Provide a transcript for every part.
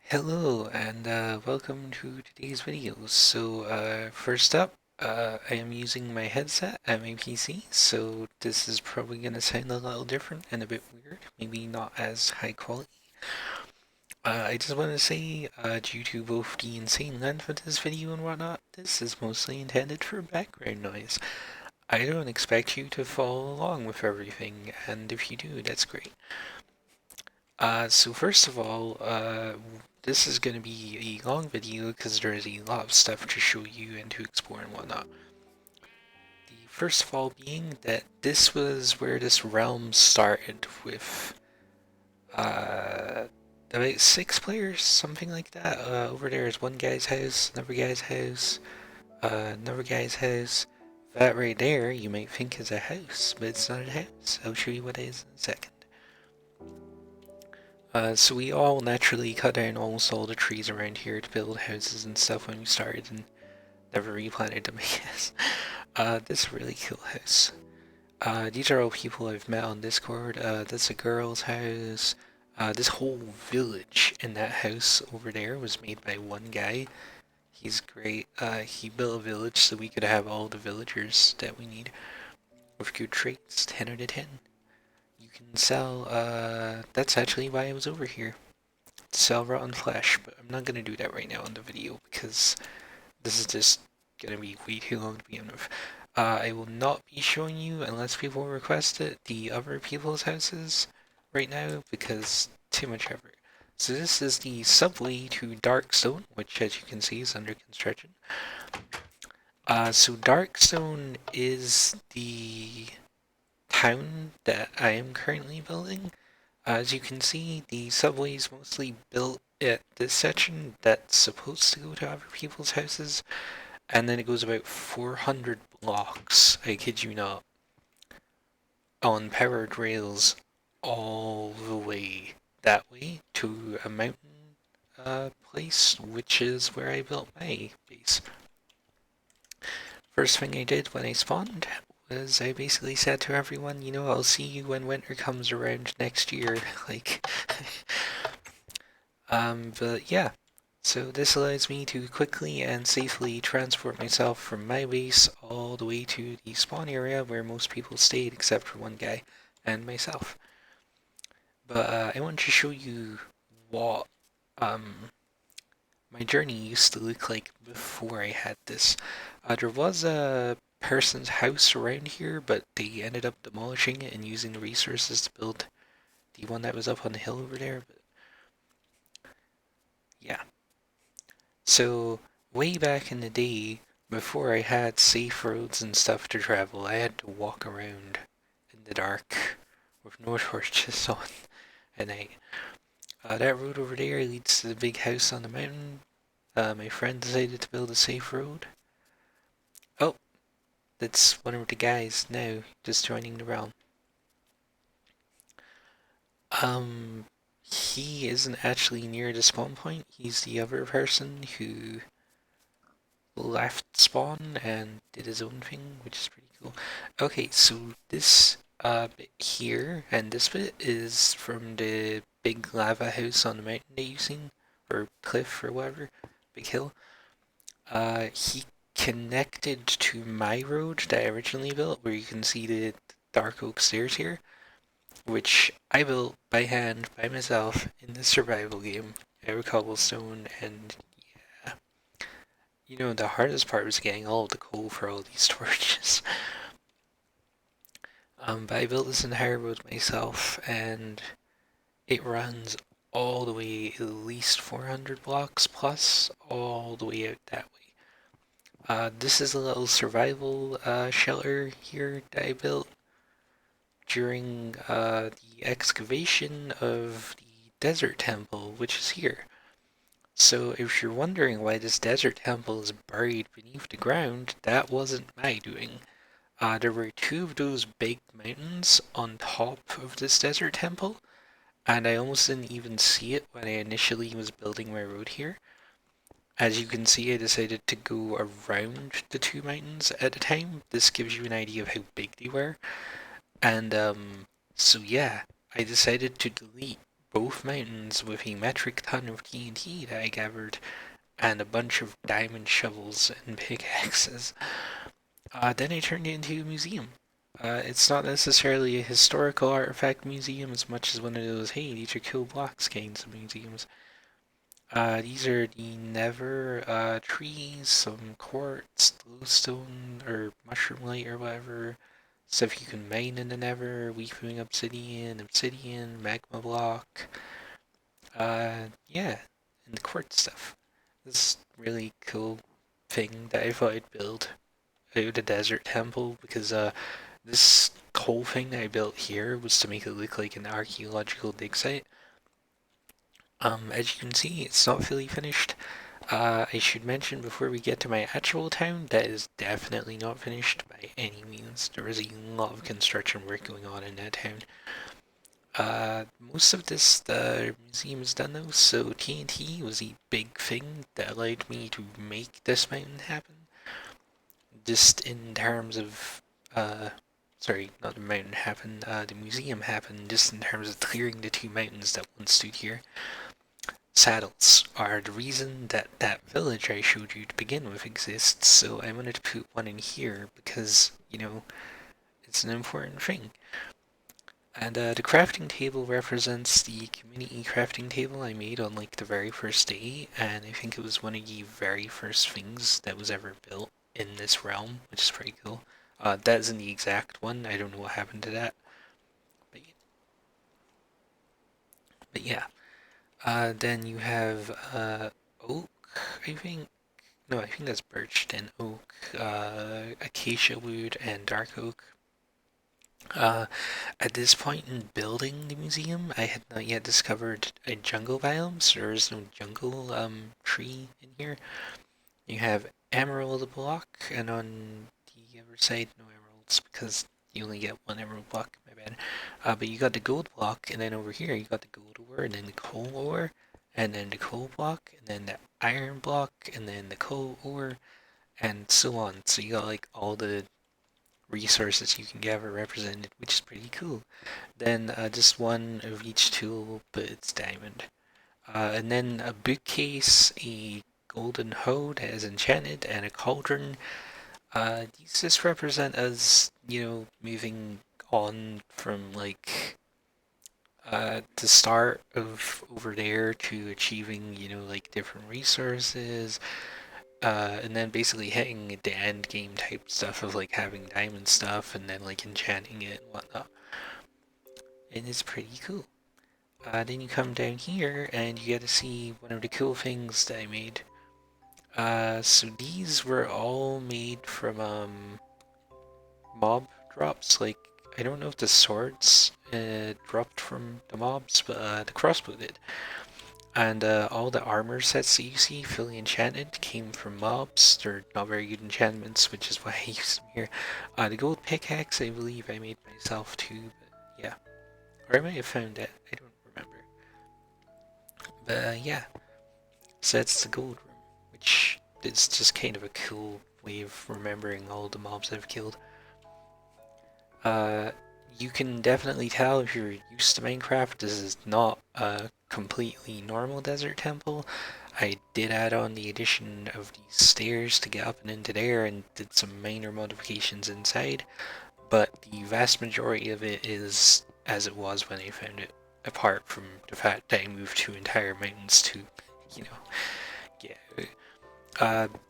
Hello and welcome to today's video. First up, I am using my headset at my PC, so this is probably going to sound a little different and a bit weird, maybe not as high quality. I just want to say, due to both the insane length of this video and whatnot, this is mostly intended for background noise. I don't expect you to follow along with everything, and if you do, that's great. So first of all, this is going to be a long video because there is a lot of stuff to show you and to explore and whatnot. The first of all being that this was where this realm started with about 6 players, something like that. Over there is one guy's house, another guy's house, another guy's house. That right there you might think is a house, but it's not a house. I'll show you what it is in a second. So we all naturally cut down almost all the trees around here to build houses and stuff when we started and never replanted them, I guess. This is a really cool house. These are all people I've met on Discord. That's a girl's house. This whole village in that house over there was made by one guy. He's great. He built a village so we could have all the villagers that we need with good traits, 10 out of 10. You can sell, that's actually why I was over here. To sell rotten flesh, but I'm not gonna do that right now in the video because this is just gonna be way too long to begin with. I will not be showing you, unless people request it, the other people's houses right now because too much effort. So this is the subway to Darkstone, which as you can see is under construction. So Darkstone is the town that I am currently building. As you can see, the subway is mostly built at this section that's supposed to go to other people's houses, and then it goes about 400 blocks, I kid you not, on powered rails all the way that way to a mountain place, which is where I built my base. First thing I did when I spawned was I basically said to everyone, you know, I'll see you when winter comes around next year, like, but yeah. So this allows me to quickly and safely transport myself from my base all the way to the spawn area where most people stayed except for one guy and myself. But I want to show you what my journey used to look like before I had this. There was a person's house around here, but they ended up demolishing it and using the resources to build the one that was up on the hill over there. But yeah. So way back in the day, before I had safe roads and stuff to travel, I had to walk around in the dark with no torches on at night. That road over there leads to the big house on the mountain. My friend decided to build a safe road. Oh, that's one of the guys now, just joining the realm. He isn't actually near the spawn point. He's the other person who left spawn and did his own thing, which is pretty cool. Okay, so this bit here and this bit is from the big lava house on the mountain that you've seen, or cliff or whatever, big hill. He connected to my road that I originally built, where you can see the dark oak stairs here, which I built by hand by myself in the survival game out of cobblestone. And yeah, you know, the hardest part was getting all of the coal for all these torches. But I built this entire road myself, and it runs all the way at least 400 blocks plus, all the way out that way. This is a little survival shelter here that I built during the excavation of the desert temple, which is here. So if you're wondering why this desert temple is buried beneath the ground, that wasn't my doing. There were 2 of those big mountains on top of this desert temple, and I almost didn't even see it when I initially was building my road here. As you can see, I decided to go around the 2 mountains at a time. This gives you an idea of how big they were. And so yeah, I decided to delete both mountains with a metric ton of TNT that I gathered and a bunch of diamond shovels and pickaxes. Then I turned it into a museum. It's not necessarily a historical artifact museum as much as one of those, hey, these are cool blocks kinds of museums. These are the Nether trees, some quartz, glowstone, or mushroom light, or whatever. Stuff you can mine in the Nether, weaving obsidian, magma block. Yeah, and the quartz stuff. This really cool thing that I thought I'd build out of the desert temple because this whole thing I built here was to make it look like an archaeological dig site. As you can see, it's not fully finished. I should mention before we get to my actual town, that is definitely not finished by any means. There is a lot of construction work going on in that town. Most of the museum is done though, so TNT was a big thing that allowed me to make this mountain happen. Just in terms of, sorry, not the mountain happen, the museum happened just in terms of clearing the two mountains that once stood here. Saddles are the reason that that village I showed you to begin with exists, so I wanted to put one in here because, you know, it's an important thing. And the crafting table represents the community crafting table I made on like the very first day, and I think it was one of the very first things that was ever built in this realm, which is pretty cool. That isn't the exact one, I don't know what happened to that. But yeah. Then you have oak, I think. No, I think that's birch, then oak, acacia wood, and dark oak. At this point in building the museum, I had not yet discovered a jungle biome, so there is no jungle tree in here. You have emerald block, and on the other side, no emeralds because you only get one emerald block. My bad. But you got the gold block, and then over here you got the gold ore, and then the coal ore, and then the coal block, and then the iron block, and then the coal ore, and so on. So you got like all the resources you can gather represented, which is pretty cool. Then just one of each tool, but it's diamond. And then a bookcase, a golden hoe that is enchanted, and a cauldron. These just represent us, you know, moving on from like the start of over there to achieving, you know, like different resources, and then basically hitting the end game type stuff of like having diamond stuff and then like enchanting it and whatnot. And it's pretty cool. Then you come down here and you get to see one of the cool things that I made. So these were all made from mob drops. Like I don't know if the swords dropped from the mobs, but the crossbow did. And all the armor sets that you see fully enchanted came from mobs. They're not very good enchantments, which is why I use them here. The gold pickaxe, I believe I made myself too, but yeah. Or I might have found it, I don't remember. But yeah, so that's the gold room, which is just kind of a cool way of remembering all the mobs I've killed. Uh, you can definitely tell if you're used to Minecraft, this is not a completely normal desert temple. I did add on the addition of these stairs to get up and into there and did some minor modifications inside, but the vast majority of it is as it was when I found it, apart from the fact that I moved two entire mountains to, you know, get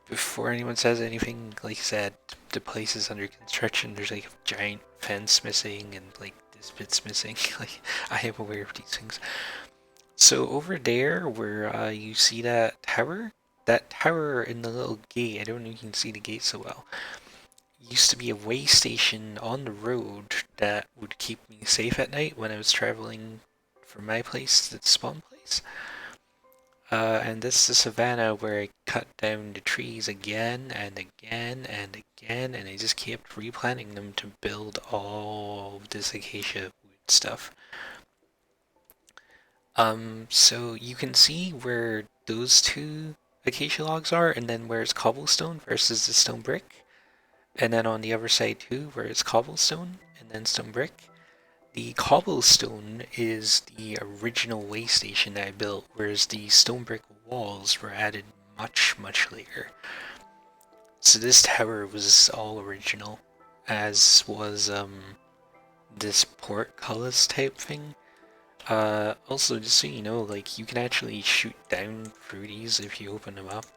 before anyone says anything, like I said, the place is under construction. There's like a giant fence missing and like this bit's missing. Like I am aware of these things. So over there, where you see that tower in the little gate, I don't know if you can see the gate so well, used to be a way station on the road that would keep me safe at night when I was traveling from my place to the spawn place. And this is the Savannah where I cut down the trees again and again and again, and I just kept replanting them to build all of this acacia wood stuff. So you can see where those two acacia logs are, and then where it's cobblestone versus the stone brick. And then on the other side too, where it's cobblestone and then stone brick. the cobblestone is the original way station that I built, whereas the stone brick walls were added much, much later. So this tower was all original, as was this portcullis type thing. Also, just so you know, like, you can actually shoot down through these if you open them up.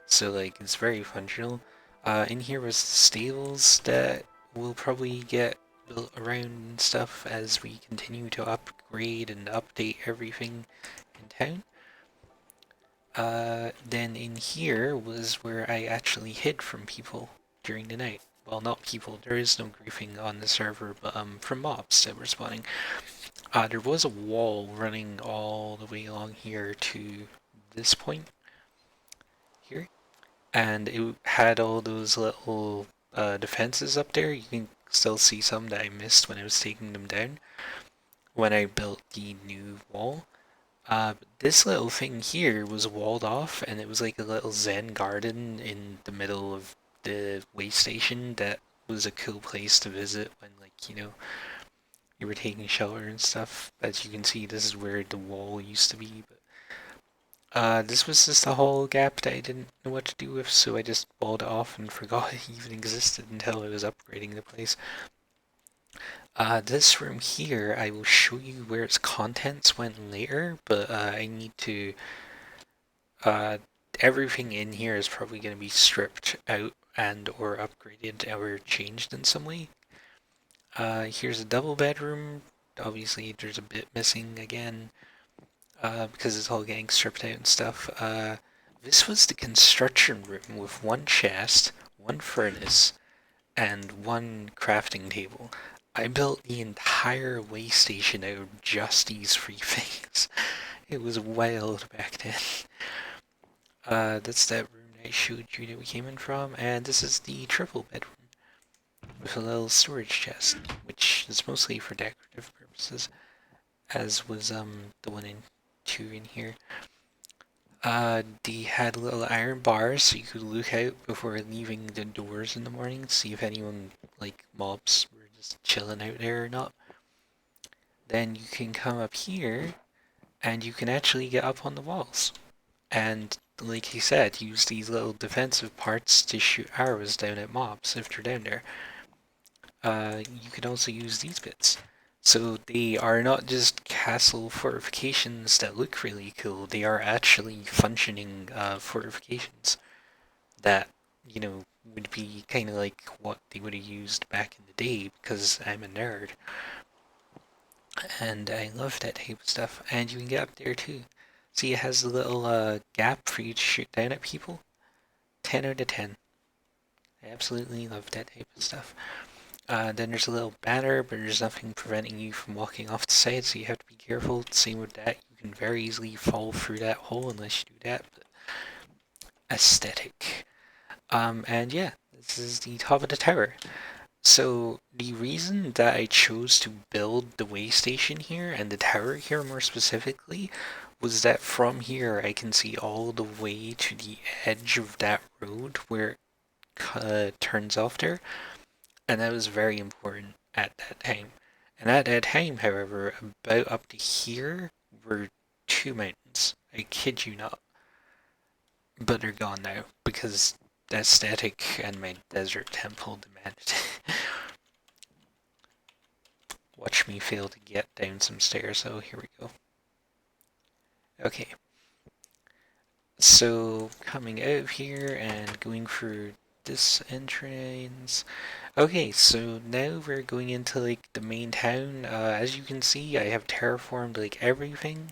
So, like, it's very functional. In here was the stables that will probably get built around and stuff as we continue to upgrade and update everything in town. Then in here was where I actually hid from people during the night. Well, not people, there is no griefing on the server, but from mobs that were spawning. There was a wall running all the way along here to this point here, and it had all those little defenses up there. You can still see some that I missed when I was taking them down when I built the new wall. But this little thing here was walled off, and it was like a little zen garden in the middle of the way station that was a cool place to visit when, like, you were taking shelter and stuff. As you can see, this is where the wall used to be, but this was just a whole gap that I didn't know what to do with, so I just walled it off and forgot it even existed until I was upgrading the place. This room here, I will show you where its contents went later, but I need to... everything in here is probably going to be stripped out and or upgraded or changed in some way. Here's a double bedroom. Obviously, there's a bit missing again because it's all getting stripped out and stuff. This was the construction room with one chest, one furnace, and one crafting table. I built the entire way station out of just these three things. It was wild back then. That's that room I showed you that we came in from, and this is the triple bedroom with a little storage chest, which is mostly for decorative purposes, as was the one in 2 in here. They had little iron bars so you could look out before leaving the doors in the morning to see if anyone, like mobs, were just chilling out there or not. Then you can come up here and you can actually get up on the walls. And like he said, use these little defensive parts to shoot arrows down at mobs if they're down there. You can also use these bits. So they are not just castle fortifications that look really cool, they are actually functioning fortifications that, would be kind of like what they would have used back in the day because I'm a nerd. And I love that type of stuff. And you can get up there too. See, it has a little gap for you to shoot down at people. 10 out of 10. I absolutely love that type of stuff. Then there's a little banner, but there's nothing preventing you from walking off the side, so you have to be careful. Same with that, you can very easily fall through that hole unless you do that, but aesthetic. And yeah, this is the top of the tower. So the reason that I chose to build the way station here, and the tower here more specifically, was that from here I can see all the way to the edge of that road where it turns off there. And that was very important at that time. And at that time, however, about up to here were 2 mountains. I kid you not. But they're gone now, because the aesthetic and my desert temple demanded it. Watch me fail to get down some stairs, oh, here we go. Okay. So, coming out of here and going through this entrance. Okay, so now we're going into like the main town. As you can see, I have terraformed like everything,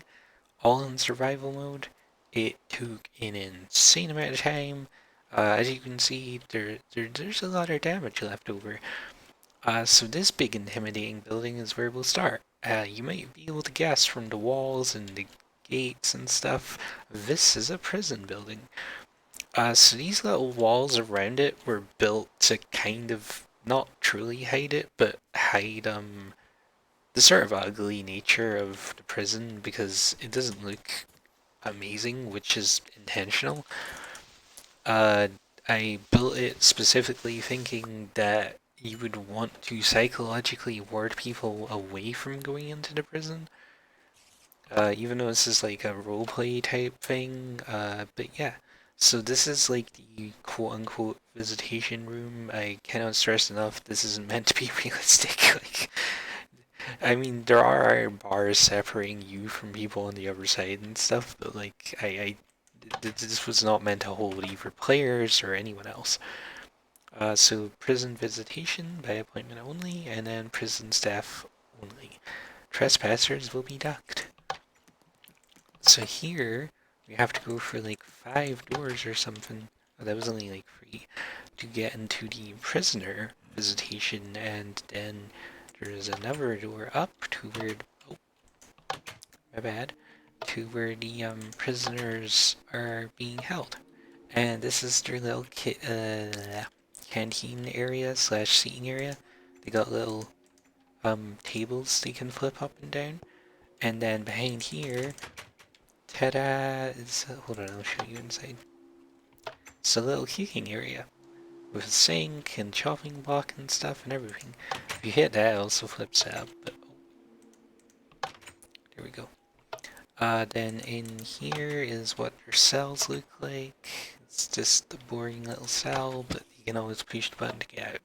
all in survival mode. It took an insane amount of time. As you can see, there's a lot of damage left over. So this big intimidating building is where we'll start. You might be able to guess from the walls and the gates and stuff, this is a prison building. So these little walls around it were built to kind of not truly hide it, but hide the sort of ugly nature of the prison because it doesn't look amazing, which is intentional. I built it specifically thinking that you would want to psychologically ward people away from going into the prison. Even though this is like a roleplay type thing, but yeah. So this is like the quote-unquote visitation room. I cannot stress enough, this isn't meant to be realistic. Like, I mean, there are bars separating you from people on the other side and stuff, but like, this was not meant to hold either players or anyone else. So prison visitation by appointment only, and then prison staff only. Trespassers will be ducked. So here, we have to go for like 5 doors or something. Oh, that was only like 3 to get into the prisoner visitation, and then there's another door up to where, oh, my bad, to where the prisoners are being held. And this is their little canteen area slash seating area. They got little tables they can flip up and down. And then behind here, ta-da, is, hold on, I'll show you inside. It's a little cooking area with a sink and chopping block and stuff and everything. If you hit that, it also flips out, but oh, there we go. Then in here is what their cells look like. It's just a boring little cell, but you can always push the button to get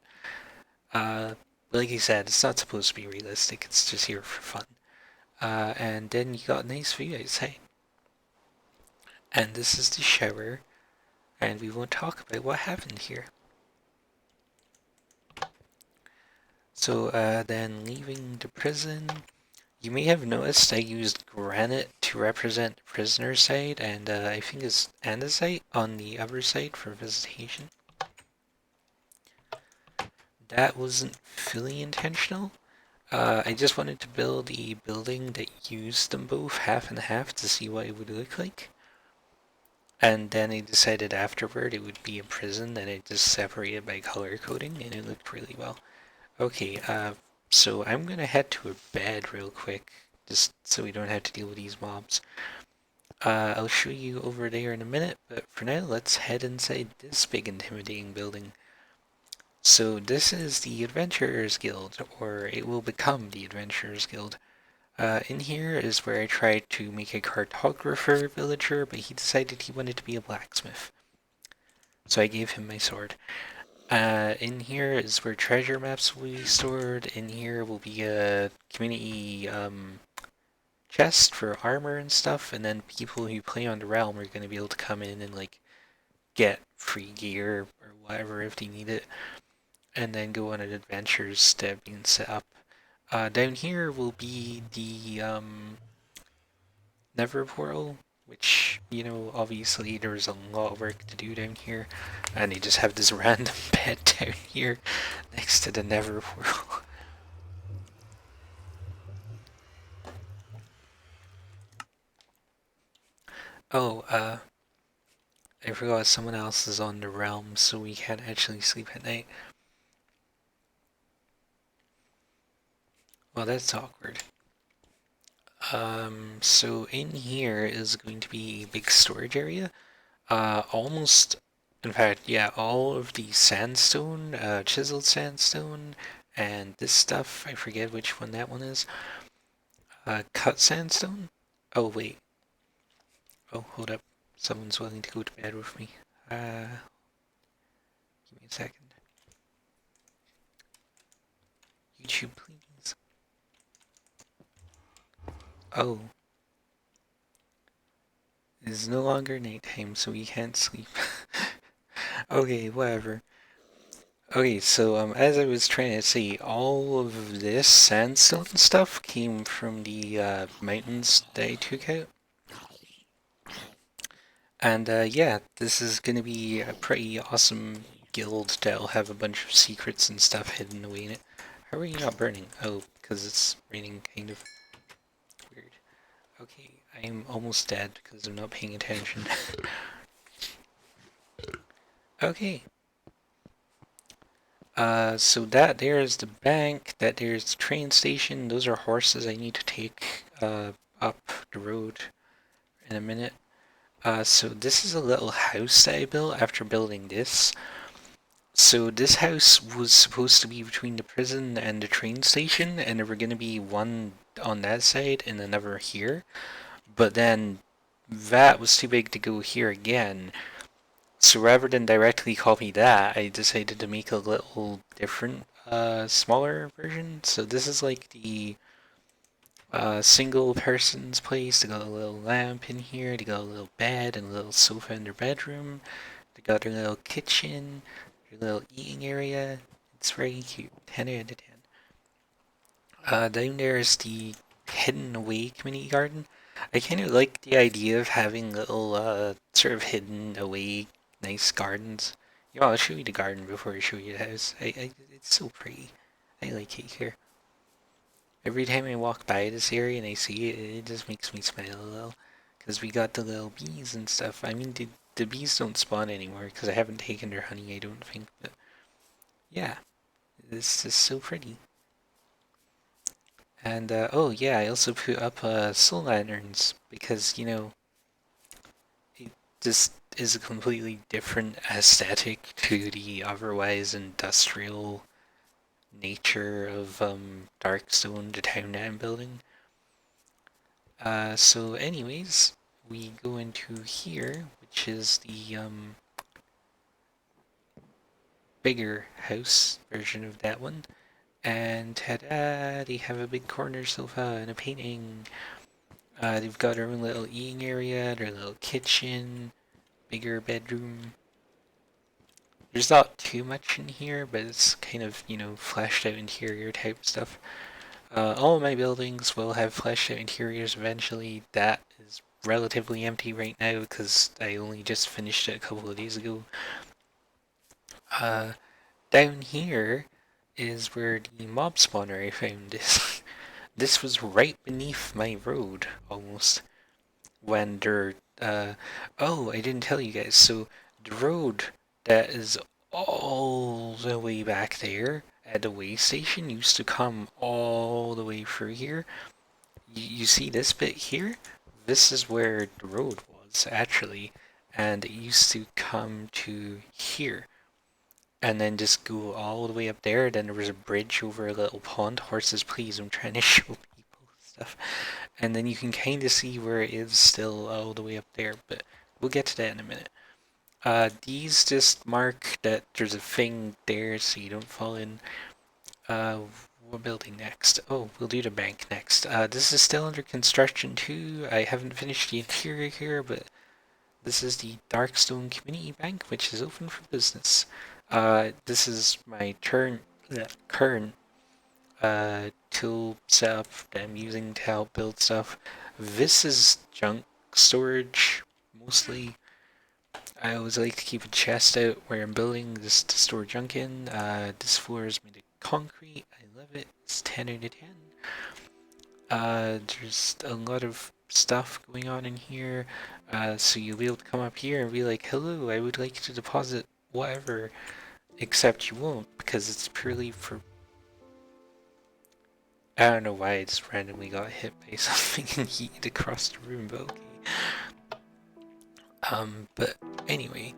out. Like I said, it's not supposed to be realistic, it's just here for fun. And then you got a nice view outside. And this is the shower, and we won't talk about what happened here. So then leaving the prison, you may have noticed I used granite to represent the prisoner's side, and I think it's andesite on the other side for visitation. That wasn't fully intentional. I just wanted to build a building that used them both half and half to see what it would look like. And then I decided afterward it would be a prison, and I just separated by color coding, and it looked really well. Okay, so I'm gonna head to a bed real quick, just so we don't have to deal with these mobs. I'll show you over there in a minute, but for now, let's head inside this big intimidating building. So this is the Adventurers Guild, or it will become the Adventurers Guild. In here is where I tried to make a cartographer villager, but he decided he wanted to be a blacksmith. So I gave him my sword. In here is where treasure maps will be stored. In here will be a community chest for armor and stuff, and then people who play on the realm are going to be able to come in and like get free gear or whatever if they need it, and then go on adventures that have been set up. Down here will be the Never portal, which, you know, obviously there's a lot of work to do down here, and they just have this random bed down here next to the Never portal. Oh, I forgot someone else is on the realm, so we can't actually sleep at night. Well, that's awkward. So in here is going to be a big storage area. Almost, in fact, yeah, all of the sandstone, chiseled sandstone, and this stuff, I forget which one that one is. Cut sandstone? Oh, wait. Oh, hold up. Someone's willing to go to bed with me. Give me a second. YouTube, please. Oh. It is no longer nighttime, so we can't sleep. Okay, whatever. Okay, so as I was trying to say, all of this sandstone stuff came from the mountains that I took out. And yeah, this is gonna be a pretty awesome guild that'll have a bunch of secrets and stuff hidden away in it. How are you not burning? Oh, because it's raining, kind of. Weird. Okay, I'm almost dead because I'm not paying attention. Okay. So that there is the bank, that there's the train station. Those are horses I need to take up the road in a minute. So this is a little house that I built after building this. So this house was supposed to be between the prison and the train station, and there were going to be one on that side and another here. But then that was too big to go here again. So rather than directly copy that, I decided to make a little different, smaller version. So this is like the single person's place. They got a little lamp in here. They got a little bed and a little sofa in their bedroom. They got their little kitchen, their little eating area. It's very cute. 10 out of 10. Down there is the hidden away community garden. I kind of like the idea of having little, sort of hidden away nice gardens. You know, I'll show you the garden before I show you the house. It's so pretty. I like it here. Every time I walk by this area and I see it, it just makes me smile a little. Because we got the little bees and stuff. I mean, the bees don't spawn anymore because I haven't taken their honey, I don't think. But yeah, this is so pretty. And oh yeah, I also put up soul lanterns because, you know, it just is a completely different aesthetic to the otherwise industrial nature of Darkstone, the town that I'm building. So anyways, we go into here, which is the bigger house version of that one. And ta-da! They have a big corner sofa and a painting. They've got their own little eating area, their little kitchen, bigger bedroom. There's not too much in here, but it's kind of, you know, fleshed out interior type stuff. All of my buildings will have fleshed out interiors eventually. That is relatively empty right now because I only just finished it a couple of days ago. Down here is where the mob spawner I found is. This was right beneath my road, almost, when there, oh, I didn't tell you guys, so the road that is all the way back there at the way station used to come all the way through here. You see this bit here? This is where the road was, actually, and it used to come to here and then just go all the way up there. Then there was a bridge over a little pond. Horses, please, I'm trying to show people stuff. And then you can kind of see where it is still all the way up there, but we'll get to that in a minute. These just mark that there's a thing there so you don't fall in. What building next? Oh, we'll do the bank next. This is still under construction too. I haven't finished the interior here, but this is the Darkstone Community Bank, which is open for business. This is my current tool setup that I'm using to help build stuff. This is junk storage, mostly. I always like to keep a chest out where I'm building just to store junk in. This floor is made of concrete. I love it. It's 10 out of 10. There's a lot of stuff going on in here. So you'll be able to come up here and be like, hello, I would like to deposit whatever, except you won't because it's purely for... I don't know why I just randomly got hit by something and yeeted across the room, but okay. But anyway,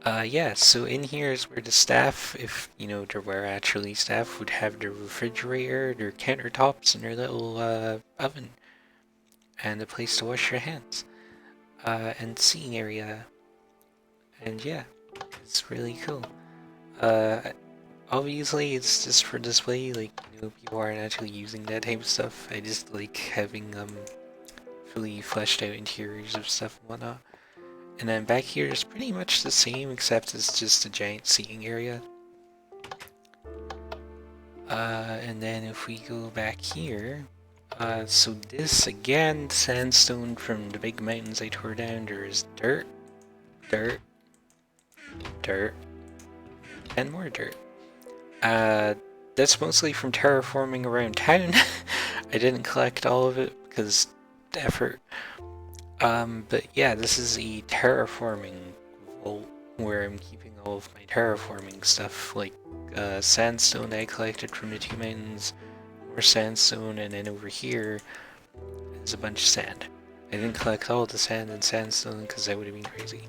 yeah, so in here is where the staff, if, you know, there were actually staff, would have their refrigerator, their countertops, and their little, oven, and a place to wash your hands, and seating area, and yeah, it's really cool. Obviously it's just for display, like, you know, people aren't actually using that type of stuff. I just like having, fully fleshed out interiors of stuff and whatnot. And then back here is pretty much the same, except it's just a giant seating area. And then if we go back here, so this, again, sandstone from the big mountains I tore down. There is dirt, dirt, dirt, and more dirt. That's mostly from terraforming around town. I didn't collect all of it because effort. But yeah, this is a terraforming vault where I'm keeping all of my terraforming stuff, like sandstone that I collected from the two mountains, more sandstone, and then over here is a bunch of sand. I didn't collect all the sand and sandstone because that would have been crazy.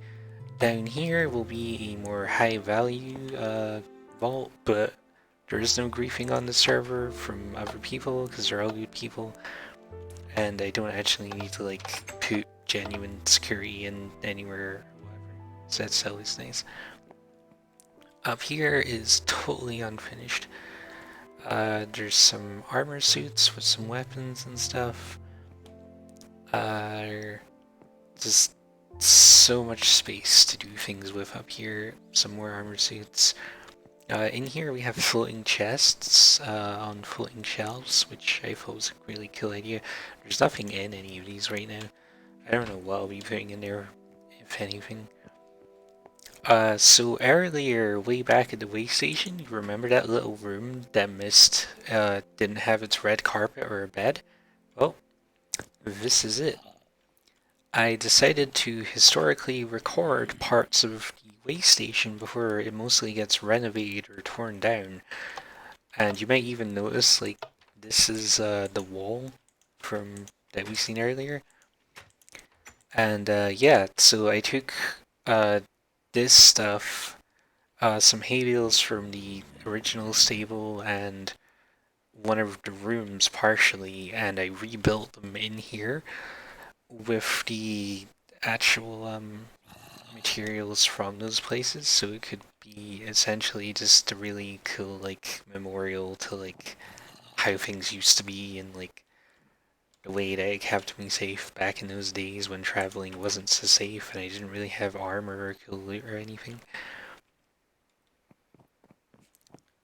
Down here will be a more high value vault, but there is no griefing on the server from other people because they're all good people, and I don't actually need to like put genuine security in anywhere or whatever. So that's always nice. Up here is totally unfinished. There's some armor suits with some weapons and stuff. Just so much space to do things with up here. Some more armor suits. In here we have floating chests on floating shelves, which I thought was a really cool idea. There's nothing in any of these right now. I don't know what I'll be putting in there, if anything. So earlier, way back at the way station, you remember that little room that missed, didn't have its red carpet or a bed? Well, this is it. I decided to historically record parts of the way station before it mostly gets renovated or torn down. And you might even notice, like, this is the wall from that we seen earlier. And yeah, so I took this stuff, some hay bales from the original stable and one of the rooms partially, and I rebuilt them in here with the actual materials from those places, so it could be essentially just a really cool like memorial to like how things used to be and like the way that it kept me safe back in those days when traveling wasn't so safe and I didn't really have armor or cool loot or anything.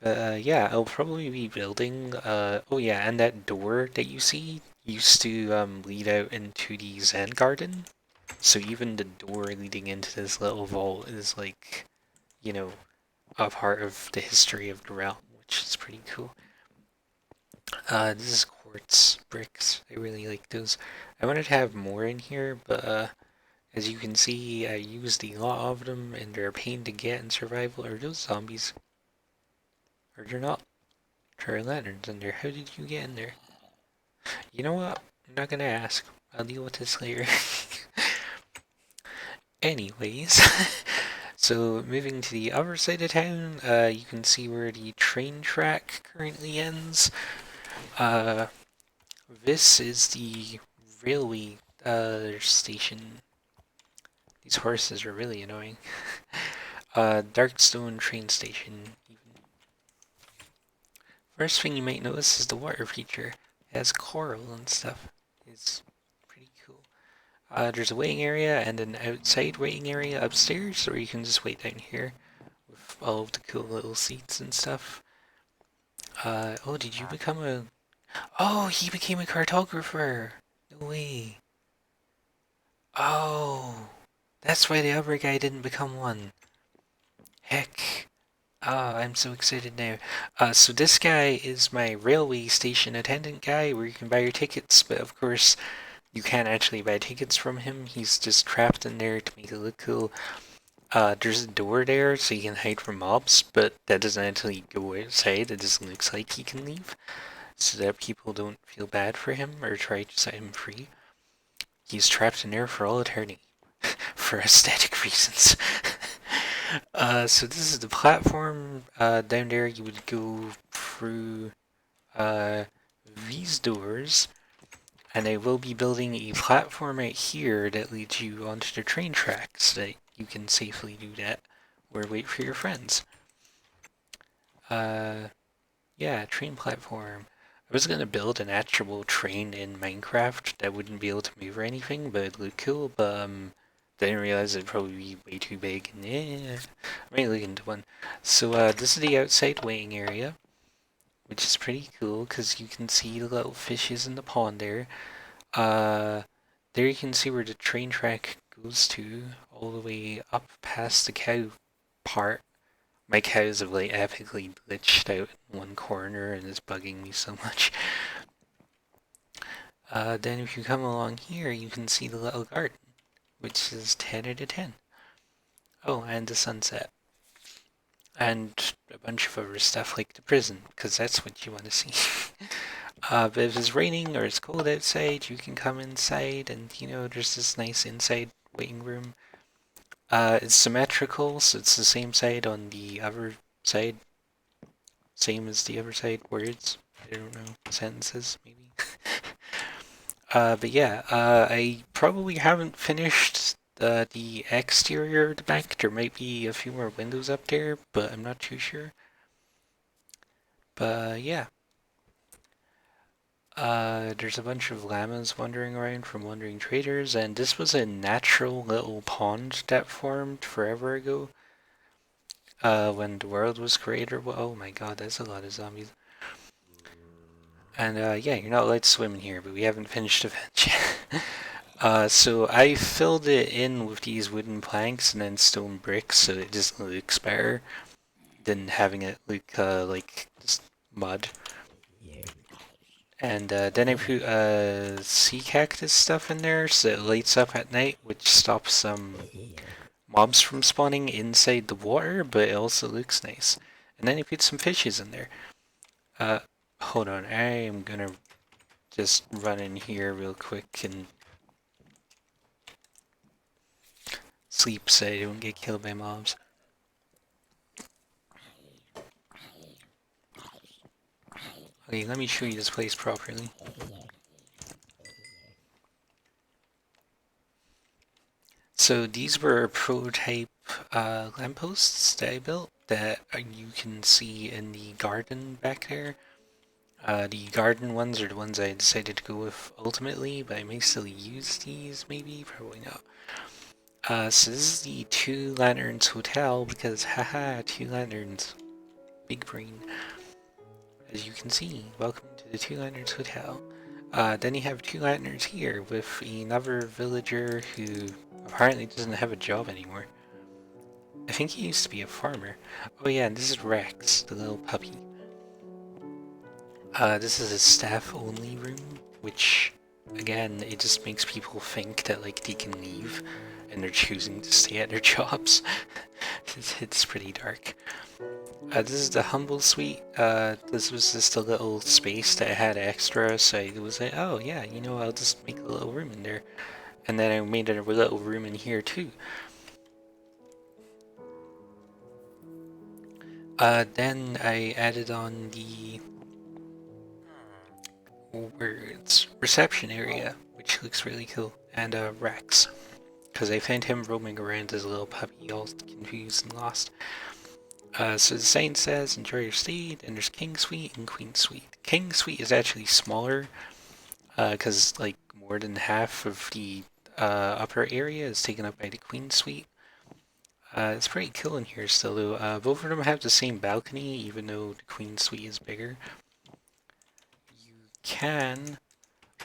But yeah, I'll probably be building, oh yeah, and that door that you see used to lead out into the Zen garden. So even the door leading into this little vault is like, you know, a part of the history of the realm, which is pretty cool. This is quartz bricks. I really like those. I wanted to have more in here, but as you can see, I used a lot of them, and they're a pain to get in survival. Are those zombies? Or they're not? There are lanterns in there. How did you get in there? You know what? I'm not gonna ask. I'll deal with this later. Anyways, so moving to the other side of town, you can see where the train track currently ends. This is the railway station. These horses are really annoying. Darkstone train station. First thing you might notice is the water feature. It has coral and stuff. It's pretty cool. There's a waiting area and an outside waiting area upstairs, or you can just wait down here with all of the cool little seats and stuff. Oh, did you become a... Oh, he became a cartographer! No way. Oh, that's why the other guy didn't become one. Heck. Ah, I'm so excited now. So this guy is my railway station attendant guy where you can buy your tickets, but of course you can't actually buy tickets from him. He's just trapped in there to make it look cool. There's a door there so you can hide from mobs, but that doesn't actually go outside. It just looks like he can leave, so that people don't feel bad for him or try to set him free. He's trapped in there for all eternity, for aesthetic reasons. So this is the platform. Down there you would go through these doors, and I will be building a platform right here that leads you onto the train tracks so that you can safely do that or wait for your friends. Yeah, train platform. I was gonna build an actual train in Minecraft that wouldn't be able to move or anything, but it looked cool, but didn't realize it'd probably be way too big, and yeah, I might look into one. So this is the outside waiting area, which is pretty cool, because you can see the little fishes in the pond there. There you can see where the train track goes to, all the way up past the cow part. My cows have like epically glitched out in one corner and it's bugging me so much. Then if you come along here, you can see the little garden, which is 10 out of 10. Oh, and the sunset. And a bunch of other stuff like the prison, because that's what you want to see. But if it's raining or it's cold outside, you can come inside and, you know, there's this nice inside waiting room. It's symmetrical, so it's the same side on the other side. Same as the other side words. I don't know, sentences, maybe. But yeah, I probably haven't finished the exterior of the bank. There might be a few more windows up there, but I'm not too sure. But yeah. There's a bunch of llamas wandering around from wandering traders, and this was a natural little pond that formed forever ago. When the world was created. Oh my god, that's a lot of zombies. And yeah, you're not allowed to swim in here, but we haven't finished the vent yet. So I filled it in with these wooden planks and then stone bricks, so it just looks better than having it look like just mud. And then I put sea cactus stuff in there so it lights up at night, which stops some mobs from spawning inside the water, but it also looks nice. And then I put some fishes in there. Hold on, I am gonna just run in here real quick and sleep so I don't get killed by mobs. Okay, let me show you this place properly. So these were prototype lampposts that I built that you can see in the garden back there. The garden ones are the ones I decided to go with ultimately, but I may still use these, maybe, probably not. So this is the Two Lanterns Hotel, because haha, two lanterns. Big brain. As you can see, welcome to the Two Lanterns Hotel. Then you have two lanterns here with another villager who apparently doesn't have a job anymore. I think he used to be a farmer. Oh yeah, and this is Rex, the little puppy. This is a staff-only room, which, again, it just makes people think that, like, they can leave, and they're choosing to stay at their jobs. It's pretty dark. This is the humble suite. This was just a little space that I had extra, so I was like, oh yeah, you know, I'll just make a little room in there. And then I made a little room in here too. Then I added on the words reception area, which looks really cool, and Rex, because I found him roaming around as a little puppy, all confused and lost. So the sign says, enjoy your stay, and there's King Suite and Queen Suite. King Suite is actually smaller, because like more than half of the upper area is taken up by the Queen Suite. It's pretty cool in here still though. Both of them have the same balcony, even though the Queen Suite is bigger. You can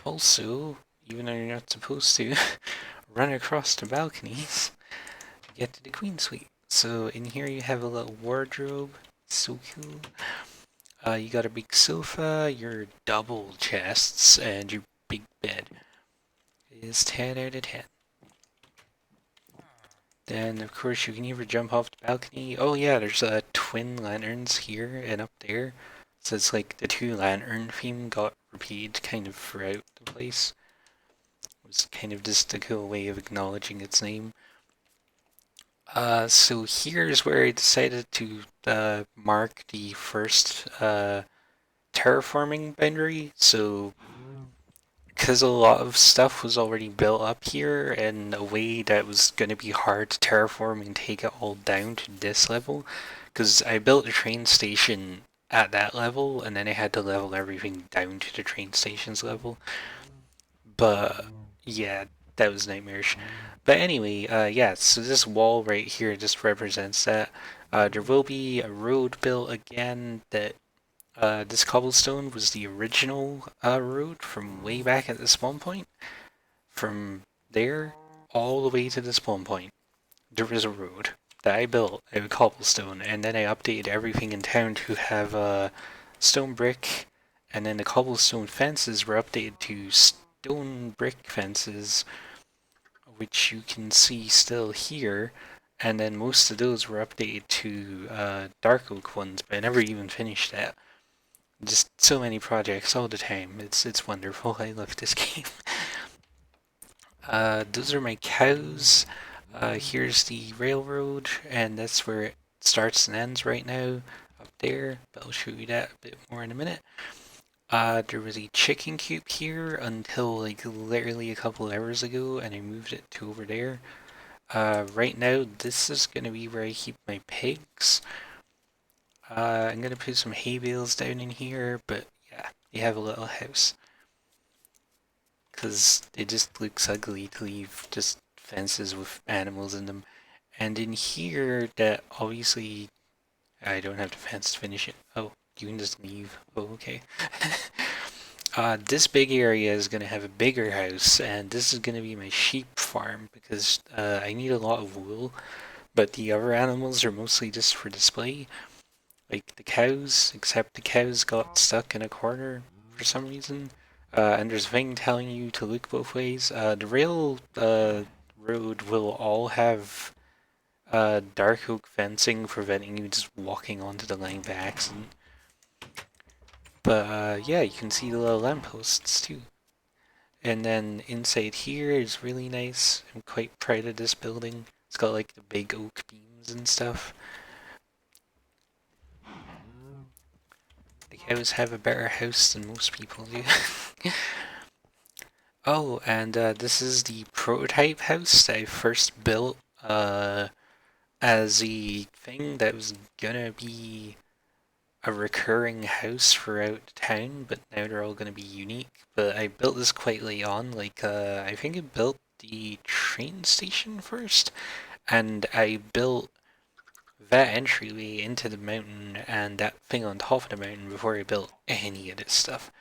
also, even though you're not supposed to, run across the balconies to get to the Queen Suite. So in here you have a little wardrobe, so cool. You got a big sofa, your double chests, and your big bed. It is 10 out of 10. Then, of course, you can either jump off the balcony. Oh yeah, there's twin lanterns here and up there. So it's like the two lantern theme got repeated kind of throughout the place. It was kind of just a cool way of acknowledging its name. So here's where I decided to mark the first terraforming boundary. So because a lot of stuff was already built up here in a way that was going to be hard to terraform and take it all down to this level, because I built a train station at that level and then I had to level everything down to the train station's level. But yeah, that was nightmarish. But anyway, yeah, so this wall right here just represents that. There will be a road built again that this cobblestone was the original road from way back at the spawn point. From there all the way to the spawn point, there is a road that I built out of cobblestone, and then I updated everything in town to have stone brick, and then the cobblestone fences were updated to stone brick fences, which you can see still here. And then most of those were updated to dark oak ones, but I never even finished that. Just so many projects all the time. It's wonderful. I love this game. Those are my cows. Here's the railroad, and that's where it starts and ends right now, up there, but I'll show you that a bit more in a minute. There was a chicken coop here until like literally a couple hours ago, and I moved it to over there. Right now, this is going to be where I keep my pigs. I'm going to put some hay bales down in here, but yeah, they have a little house. Because it just looks ugly to leave just fences with animals in them. And in here, that obviously I don't have the fence to finish it. Oh, you can just leave. Oh, okay. This big area is going to have a bigger house, and this is going to be my sheep farm because I need a lot of wool, but the other animals are mostly just for display, like the cows, except the cows got stuck in a corner for some reason. And there's a thing telling you to look both ways. The rail road will all have dark oak fencing preventing you just walking onto the line by accident. But yeah, you can see the little lampposts too. And then inside here is really nice. I'm quite proud of this building. It's got like the big oak beams and stuff. The cows have a better house than most people do. Oh, and this is the prototype house that I first built as a thing that was gonna be a recurring house throughout town, but now they're all gonna be unique. But I built this quite late on, like I think I built the train station first, and I built that entryway into the mountain and that thing on top of the mountain before I built any of this stuff.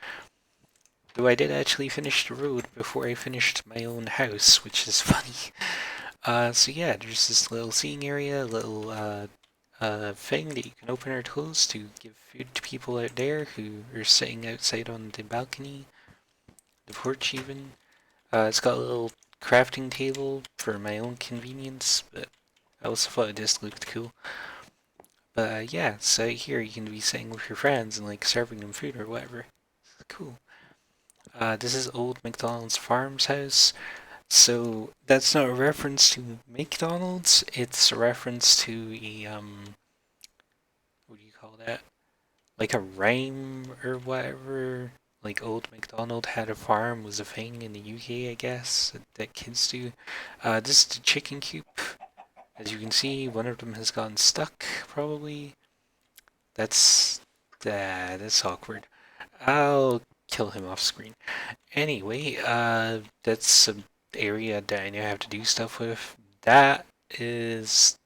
Though I did actually finish the road before I finished my own house, which is funny. So yeah, there's this little seating area, little thing that you can open or close to give food to people out there who are sitting outside on the balcony, the porch even. It's got a little crafting table for my own convenience, but I also thought it just looked cool. But yeah, so here you can be sitting with your friends and like serving them food or whatever. Cool. This is old McDonald's farm's house. So that's not a reference to McDonald's, it's a reference to a what do you call that? Like a rhyme or whatever. Like old McDonald had a farm was a thing in the UK, I guess, that kids do. This is the chicken coop. As you can see, one of them has gotten stuck, probably. That's awkward. I'll kill him off screen. Anyway, that's an area that I now have to do stuff with. That is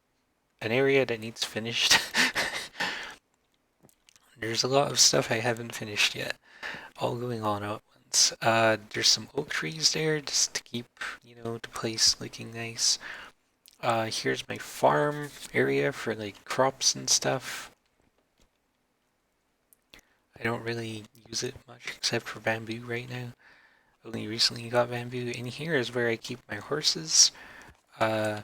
an area that needs finished. There's a lot of stuff I haven't finished yet, all going on at once. There's some oak trees there just to keep, the place looking nice. Here's my farm area for like crops and stuff. I don't really use it much except for bamboo right now. Only recently got bamboo. In here is where I keep my horses. They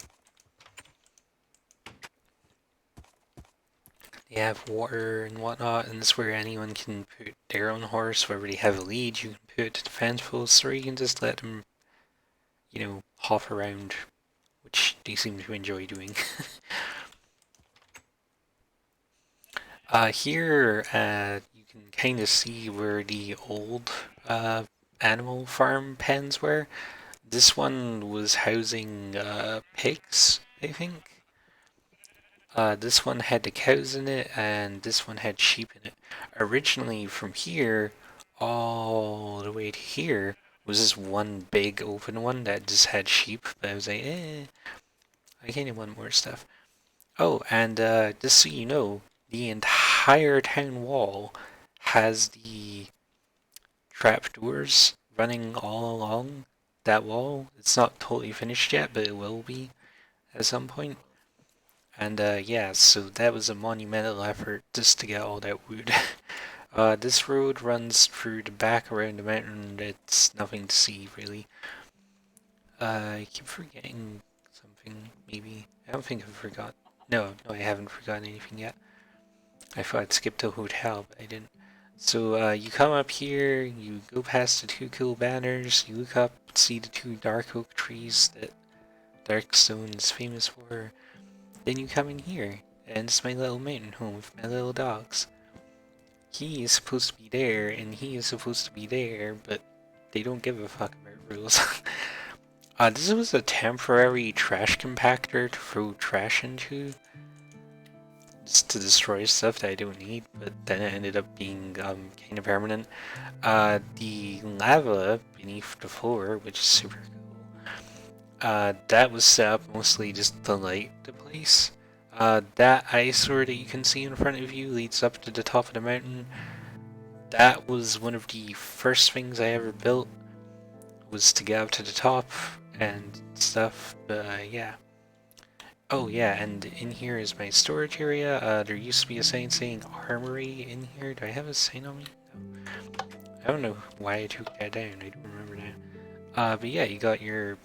have water and whatnot, and this is where anyone can put their own horse. Wherever they have a lead, you can put it to the fence posts, or you can just let them, hop around, which they seem to enjoy doing. Here, you can kind of see where the old animal farm pens were. This one was housing pigs, I think. This one had the cows in it, and this one had sheep in it. Originally, from here all the way to here was this one big open one that just had sheep, but I was like, I kind of want more stuff. Oh, and just so you know, the entire town wall has the trapdoors running all along that wall. It's not totally finished yet, but it will be at some point. And yeah, so that was a monumental effort just to get all that wood. This road runs through the back around the mountain. It's nothing to see, really. I keep forgetting something, maybe. I don't think I've forgot. No, I haven't forgotten anything yet. I thought I'd skipped a hotel, but I didn't. So you come up here, you go past the two cool banners, you look up, see the two dark oak trees that dark stone is famous for. Then you come in here, and it's my little mountain home with my little dogs. He is supposed to be there, and he is supposed to be there, but they don't give a fuck about rules. This was a temporary trash compactor to throw trash into, just to destroy stuff that I don't need, but then it ended up being kind of permanent. The lava beneath the floor, which is super cool, that was set up mostly just to light the place. That eyesore that you can see in front of you leads up to the top of the mountain. That was one of the first things I ever built, was to get up to the top and stuff, but yeah. Oh yeah, and in here is my storage area. There used to be a sign saying armory in here. Do I have a sign on me? No. I don't know why I took that down. I don't remember now. But yeah, you got your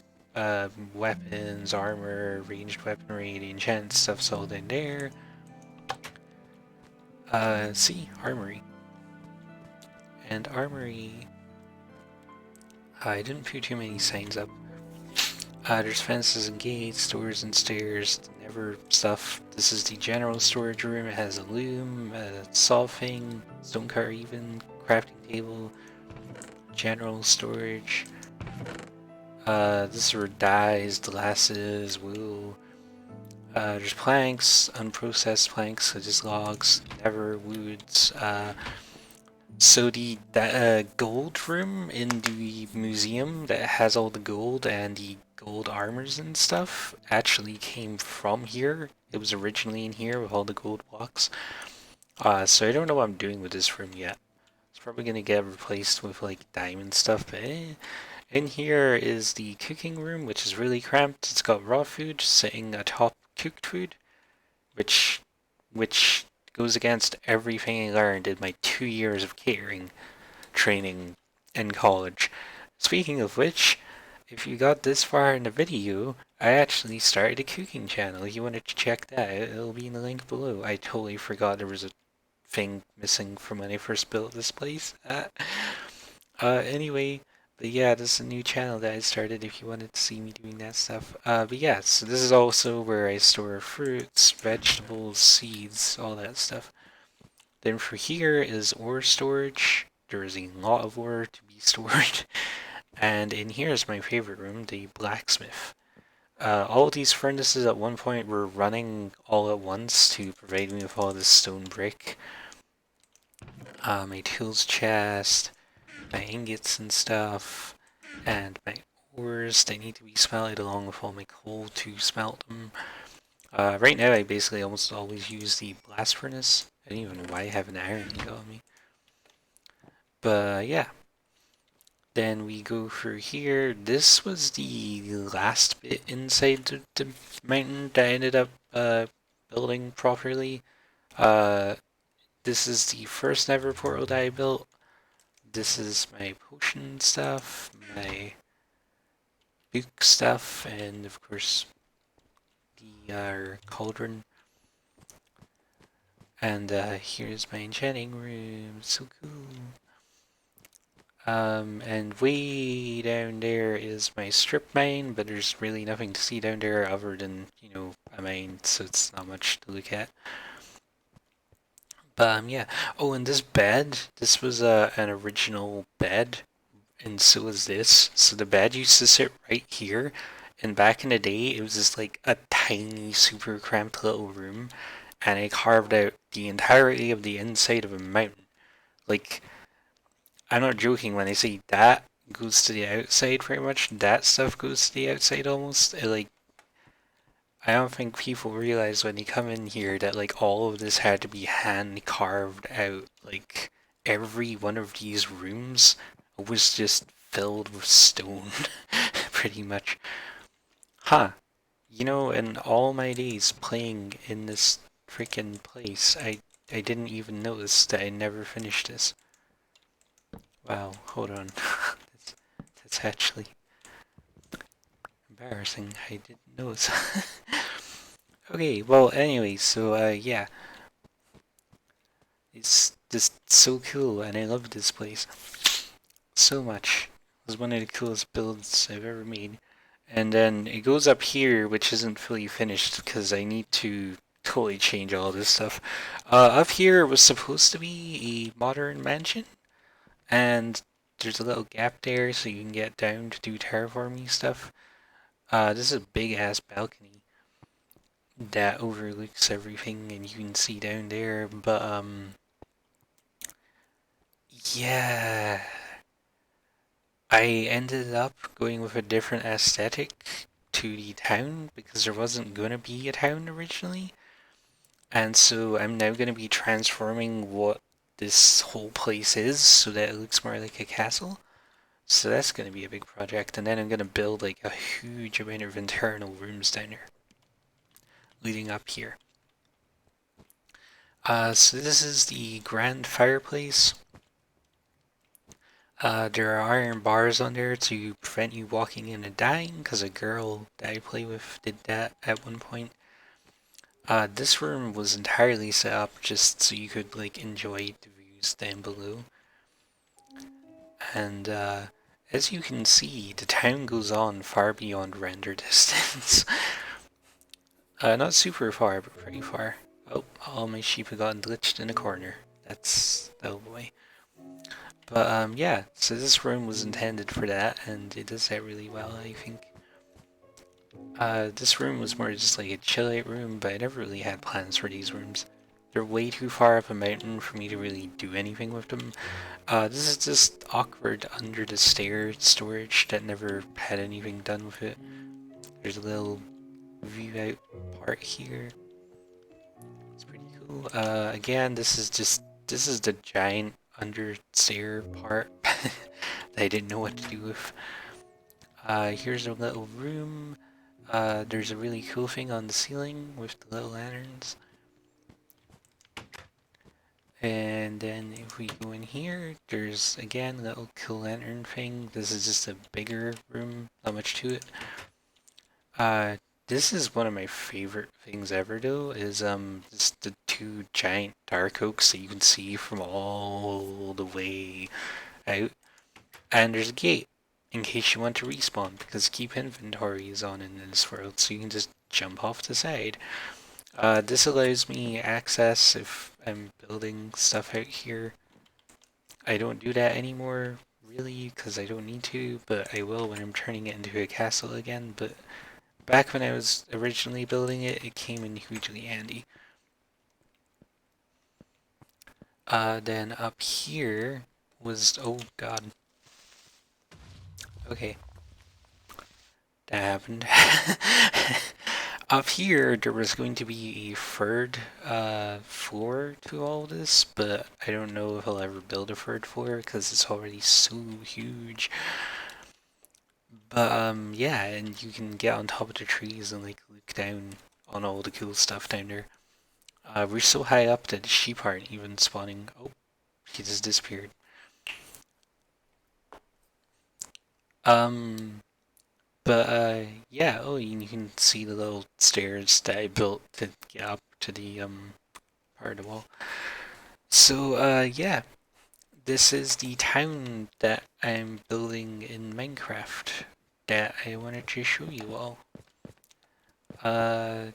weapons, armor, ranged weaponry, the enchant stuff's all in there. See, armory. And armory... I didn't put too many signs up. There's fences and gates, doors and stairs, never stuff. This is the general storage room. It has a loom, a solving, stone cutter even, crafting table, general storage. This is where dyes, glasses, wool. There's planks, unprocessed planks such as logs, never woods. So the gold room in the museum that has all the gold and the gold armors and stuff actually came from here. It was originally in here with all the gold blocks. So I don't know what I'm doing with this room yet. It's probably gonna get replaced with like diamond stuff, but In here is the cooking room, which is really cramped. It's got raw food sitting atop cooked food, which goes against everything I learned in my 2 years of catering training in college. Speaking of which, if you got this far in the video, I actually started a cooking channel. If you wanted to check that, it'll be in the link below. I totally forgot there was a thing missing from when I first built this place. Anyway, but yeah, this is a new channel that I started if you wanted to see me doing that stuff. But yeah, so this is also where I store fruits, vegetables, seeds, all that stuff. Then for here is ore storage. There is a lot of ore to be stored. And in here is my favorite room, the blacksmith. All of these furnaces at one point were running all at once to provide me with all this stone brick. My tools chest, my ingots and stuff, and my ores, they need to be smelted along with all my coal to smelt them. Right now I basically almost always use the blast furnace. I don't even know why I have an iron ingot on me. But yeah. Then we go through here. This was the last bit inside the mountain that I ended up building properly. This is the first Never portal that I built. This is my potion stuff, my book stuff, and of course the cauldron. And here's my enchanting room. So cool. And way down there is my strip mine, but there's really nothing to see down there other than, you know, a mine, so it's not much to look at. But yeah. Oh, and this bed, this was an original bed, and so was this. So the bed used to sit right here, and back in the day, it was just like a tiny, super cramped little room, and I carved out the entirety of the inside of a mountain. Like, I'm not joking when I say that goes to the outside pretty much. That stuff goes to the outside almost. I don't think people realize when they come in here that like all of this had to be hand carved out. Like every one of these rooms was just filled with stone, pretty much. Huh. You know, in all my days playing in this freaking place, I didn't even notice that I never finished this. Wow, hold on. that's actually embarrassing. I didn't notice. Okay, well, anyway, so, yeah. It's just so cool, and I love this place so much. It was one of the coolest builds I've ever made. And then it goes up here, which isn't fully finished because I need to totally change all this stuff. Up here was supposed to be a modern mansion, and there's a little gap there so you can get down to do terraforming stuff. This is a big ass balcony that overlooks everything, and you can see down there. But yeah, I ended up going with a different aesthetic to the town because there wasn't gonna be a town originally. And so I'm now going to be transforming what this whole place is so that it looks more like a castle. So that's going to be a big project. And then I'm going to build like a huge amount of internal rooms down there leading up here. So this is the grand fireplace. There are iron bars on there to prevent you walking in and dying because a girl that I play with did that at one point. This room was entirely set up just so you could like enjoy the views down below. And as you can see, the town goes on far beyond render distance. Not super far, but pretty far. Oh, all my sheep have gotten glitched in a corner. That's oh boy. But yeah, so this room was intended for that, and it does that really well, I think. This room was more just like a chill out room, but I never really had plans for these rooms. They're way too far up a mountain for me to really do anything with them. This is just awkward under the stair storage that never had anything done with it. There's a little view out part here. It's pretty cool. Again, this is the giant under stair part that I didn't know what to do with. Here's a little room. There's a really cool thing on the ceiling with the little lanterns. And then if we go in here, there's again a little cool lantern thing. This is just a bigger room, not much to it. This is one of my favorite things ever though, is just the two giant dark oaks that you can see from all the way out. And there's a gate in case you want to respawn, because keep inventory is on in this world, so you can just jump off the side. This allows me access if I'm building stuff out here. I don't do that anymore, really, because I don't need to, but I will when I'm turning it into a castle again. But back when I was originally building it, it came in hugely handy. Then up here was, oh god. Okay. That happened. Up here, there was going to be a third floor to all this, but I don't know if I'll ever build a third floor because it's already so huge. But yeah, and you can get on top of the trees and like look down on all the cool stuff down there. We're so high up that the sheep aren't even spawning. Oh, he just disappeared. Um, But yeah, oh, you can see the little stairs that I built to get up to the part of the wall. So yeah, this is the town that I'm building in Minecraft that I wanted to show you all. Uh,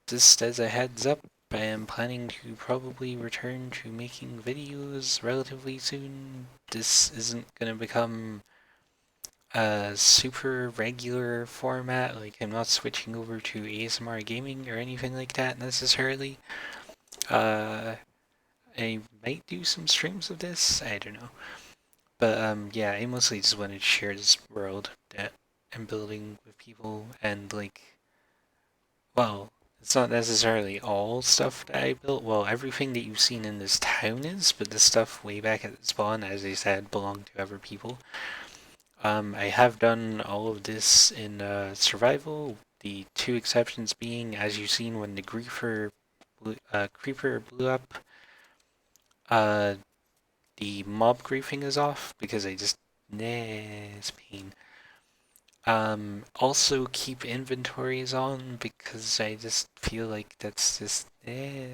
just as a heads up, I am planning to probably return to making videos relatively soon. This isn't gonna become a super regular format, like I'm not switching over to ASMR gaming or anything like that necessarily. Uh, I might do some streams of this, I don't know. But yeah, I mostly just wanted to share this world that I'm building with people and like, well, it's not necessarily all stuff that I built. Well, everything that you've seen in this town is, but the stuff way back at the spawn, as I said, belonged to other people. I have done all of this in survival, the two exceptions being, as you've seen, when the creeper blew up, uh, the mob griefing is off because I just, nah, it's pain. Also keep inventories on because I just feel like that's just, eh.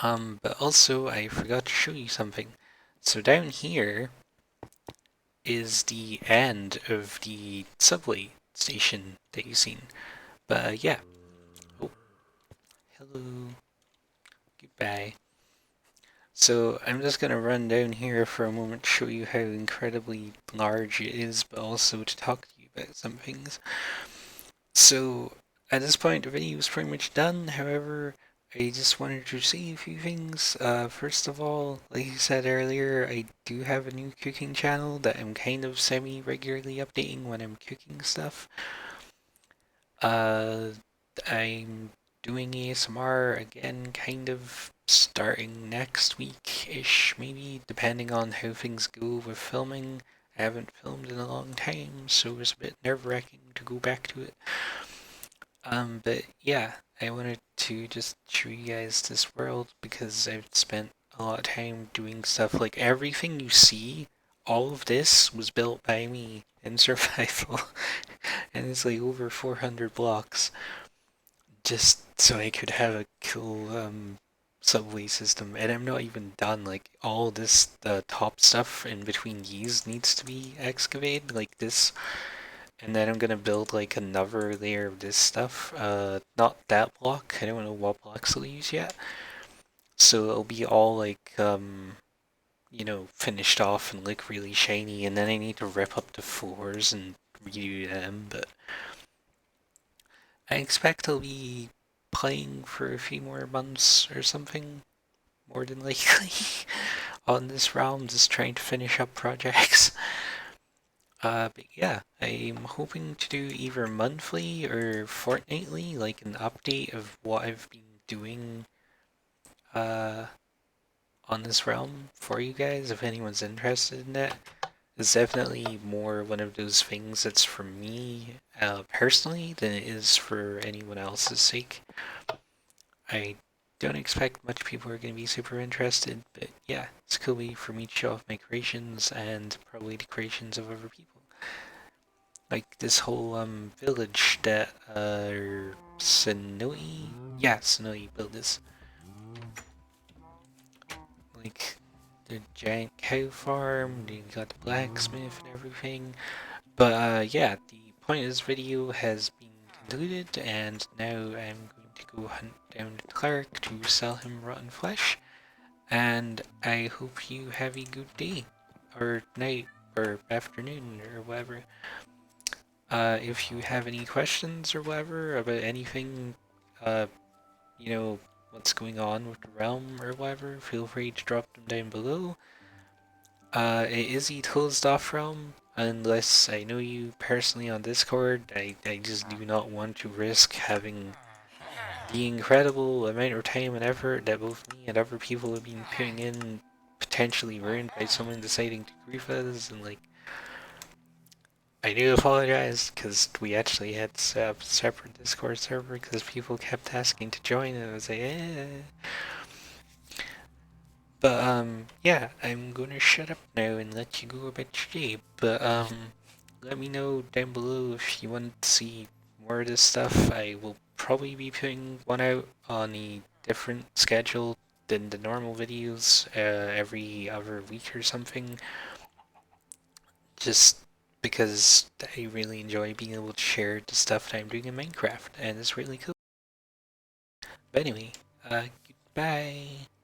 But also I forgot to show you something. So down here, is the end of the subway station that you've seen. But yeah. Oh, hello. Goodbye. So I'm just gonna run down here for a moment to show you how incredibly large it is, but also to talk to you about some things. So at this point the video is pretty much done, however, I just wanted to say a few things. First of all, like I said earlier, I do have a new cooking channel that I'm kind of semi-regularly updating when I'm cooking stuff. I'm doing ASMR again, kind of starting next week-ish, maybe, depending on how things go with filming. I haven't filmed in a long time, so it's a bit nerve-wracking to go back to it. But yeah, I wanted to just show you guys this world because I've spent a lot of time doing stuff like everything you see, all of this was built by me in survival, and it's like over 400 blocks just so I could have a cool subway system. And I'm not even done. Like all this, the top stuff in between these needs to be excavated, like this. And then I'm gonna build like another layer of this stuff. Not that block. I don't know what blocks I'll use yet. So it'll be all like you know, finished off and look really shiny. And then I need to rip up the floors and redo them. But I expect I'll be playing for a few more months or something, more than likely, on this realm, just trying to finish up projects. But yeah, I'm hoping to do either monthly or fortnightly, like an update of what I've been doing uh, on this realm for you guys, if anyone's interested in it. It's definitely more one of those things that's for me personally than it is for anyone else's sake. I don't expect much people are going to be super interested, but yeah, it's cool way for me to show off my creations and probably the creations of other people. Like this whole village that Sonoe, yeah, Sonoe built this. Like the giant cow farm, you got the blacksmith and everything. But yeah, the point of this video has been concluded, and now I'm going to go hunt down the cleric to sell him rotten flesh. And I hope you have a good day, or night, or afternoon, or whatever. If you have any questions or whatever about anything, uh, you know, what's going on with the realm or whatever, feel free to drop them down below. It is a closed off realm, unless I know you personally on Discord. I just do not want to risk having the incredible amount of time and effort that both me and other people have been putting in potentially ruined by someone deciding to grief us. And like, I do apologize because we actually had to set up a separate Discord server because people kept asking to join, and I was like, eh. But yeah, I'm gonna shut up now and let you go about your day. But let me know down below if you want to see more of this stuff. I will probably be putting one out on a different schedule than the normal videos, every other week or something. Just because I really enjoy being able to share the stuff that I'm doing in Minecraft, and it's really cool. But anyway, goodbye.